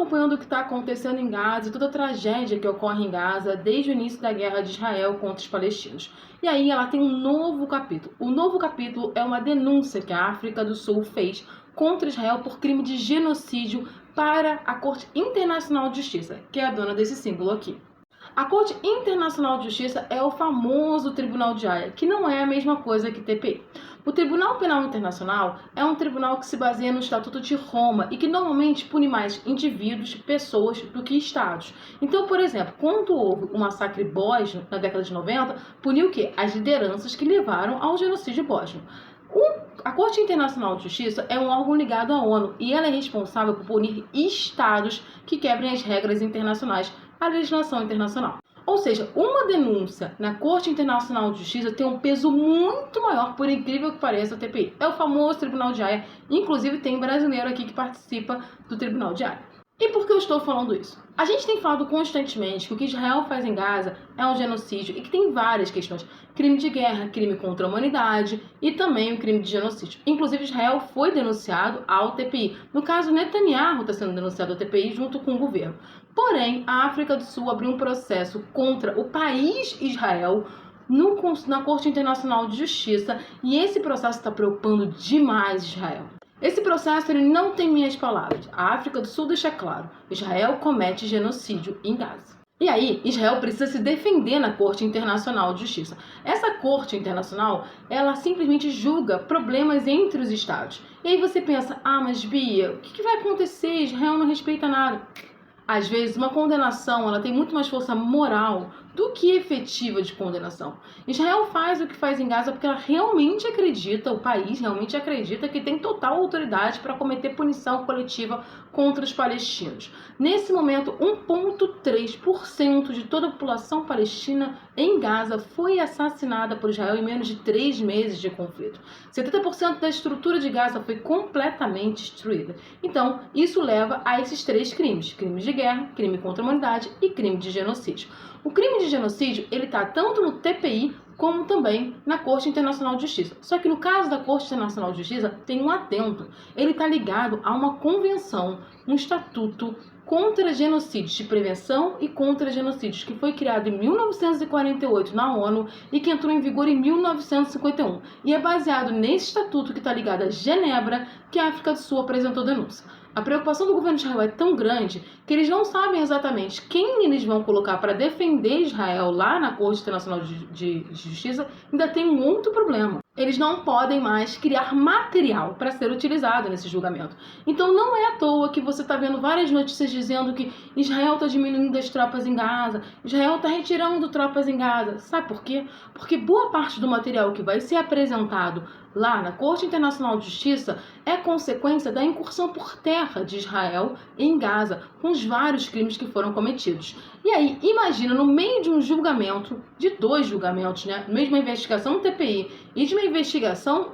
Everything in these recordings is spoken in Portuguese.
acompanhando o que está acontecendo em Gaza e toda a tragédia que ocorre em Gaza desde o início da guerra de Israel contra os palestinos. E aí ela tem um novo capítulo. O novo capítulo é uma denúncia que a África do Sul fez contra Israel por crime de genocídio para a Corte Internacional de Justiça, que é a dona desse símbolo aqui. A Corte Internacional de Justiça é o famoso Tribunal de Haia, que não é a mesma coisa que TPI. O Tribunal Penal Internacional é um tribunal que se baseia no Estatuto de Roma e que normalmente pune mais indivíduos, pessoas, do que estados. Então, por exemplo, quando houve o massacre bósnio na década de 90, puniu o quê? As lideranças que levaram ao genocídio bósnio. A Corte Internacional de Justiça é um órgão ligado à ONU e ela é responsável por punir estados que quebrem as regras internacionais, a legislação internacional. Ou seja, uma denúncia na Corte Internacional de Justiça tem um peso muito maior, por incrível que pareça, a TPI. É o famoso Tribunal de Haia, inclusive tem brasileiro aqui que participa do Tribunal de Haia. E por que eu estou falando isso? A gente tem falado constantemente que o que Israel faz em Gaza é um genocídio e que tem várias questões. Crime de guerra, crime contra a humanidade e também o crime de genocídio. Inclusive, Israel foi denunciado ao TPI. No caso, Netanyahu está sendo denunciado ao TPI junto com o governo. Porém, a África do Sul abriu um processo contra o país Israel na Corte Internacional de Justiça e esse processo está preocupando demais Israel. Esse processo ele não tem minhas palavras. A África do Sul deixa claro: Israel comete genocídio em Gaza. E aí, Israel precisa se defender na Corte Internacional de Justiça. Essa Corte Internacional, ela simplesmente julga problemas entre os estados. E aí você pensa, mas Bia, o que vai acontecer? Israel não respeita nada. Às vezes, uma condenação ela tem muito mais força moral do que efetiva de condenação. Israel faz o que faz em Gaza porque ela realmente acredita, o país realmente acredita que tem total autoridade para cometer punição coletiva contra os palestinos. Nesse momento, 1,3% de toda a população palestina em Gaza foi assassinada por Israel em menos de 3 meses de conflito. 70% da estrutura de Gaza foi completamente destruída. Então, isso leva a esses 3 crimes: crime de guerra, crime contra a humanidade e crime de genocídio. O crime de genocídio, ele está tanto no TPI como também na Corte Internacional de Justiça. Só que no caso da Corte Internacional de Justiça, tem um adendo. Ele está ligado a uma convenção, um estatuto contra genocídios, de prevenção e contra genocídios, que foi criado em 1948 na ONU e que entrou em vigor em 1951. E é baseado nesse estatuto que está ligado a Genebra que a África do Sul apresentou denúncia. A preocupação do governo de Israel é tão grande que eles não sabem exatamente quem eles vão colocar para defender Israel lá na Corte Internacional de Justiça. Ainda tem um outro problema. Eles não podem mais criar material para ser utilizado nesse julgamento. Então não é à toa que você está vendo várias notícias dizendo que Israel está diminuindo as tropas em Gaza, Israel está retirando tropas em Gaza. Sabe por quê? Porque boa parte do material que vai ser apresentado lá na Corte Internacional de Justiça é consequência da incursão por terra de Israel em Gaza, com os vários crimes que foram cometidos. E aí, imagina, no meio de um julgamento, de 2 julgamentos, né? No meio de uma investigação no TPI e de uma investigação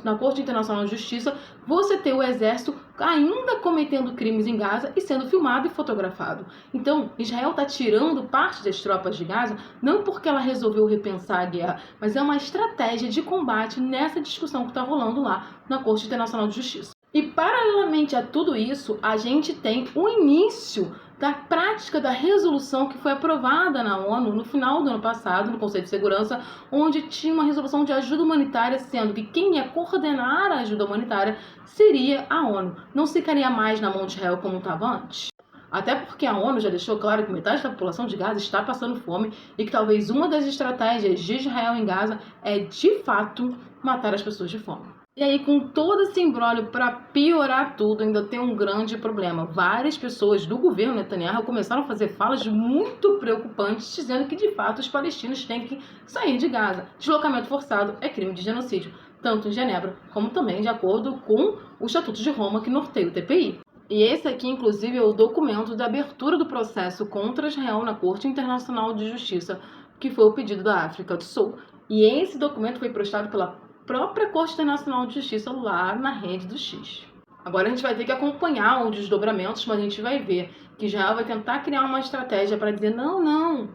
na Corte Internacional de Justiça, você ter o exército ainda cometendo crimes em Gaza e sendo filmado e fotografado. Então, Israel está tirando parte das tropas de Gaza, não porque ela resolveu repensar a guerra, mas é uma estratégia de combate nessa discussão que está rolando lá na Corte Internacional de Justiça. E, paralelamente a tudo isso, a gente tem o início da prática da resolução que foi aprovada na ONU no final do ano passado, no Conselho de Segurança, onde tinha uma resolução de ajuda humanitária, sendo que quem ia coordenar a ajuda humanitária seria a ONU. Não ficaria mais na mão de Israel como estava antes. Até porque a ONU já deixou claro que metade da população de Gaza está passando fome e que talvez uma das estratégias de Israel em Gaza é, de fato, matar as pessoas de fome. E aí, com todo esse imbróglio, para piorar tudo, ainda tem um grande problema. Várias pessoas do governo Netanyahu começaram a fazer falas muito preocupantes, dizendo que, de fato, os palestinos têm que sair de Gaza. Deslocamento forçado é crime de genocídio, tanto em Genebra, como também de acordo com o Estatuto de Roma, que norteia o TPI. E esse aqui, inclusive, é o documento da abertura do processo contra Israel na Corte Internacional de Justiça, que foi o pedido da África do Sul. E esse documento foi prestado pela própria Corte Internacional de Justiça lá na rede do X. Agora a gente vai ter que acompanhar os desdobramentos, mas a gente vai ver que Israel vai tentar criar uma estratégia para dizer não,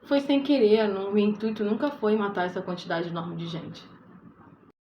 foi sem querer, o intuito nunca foi matar essa quantidade enorme de gente.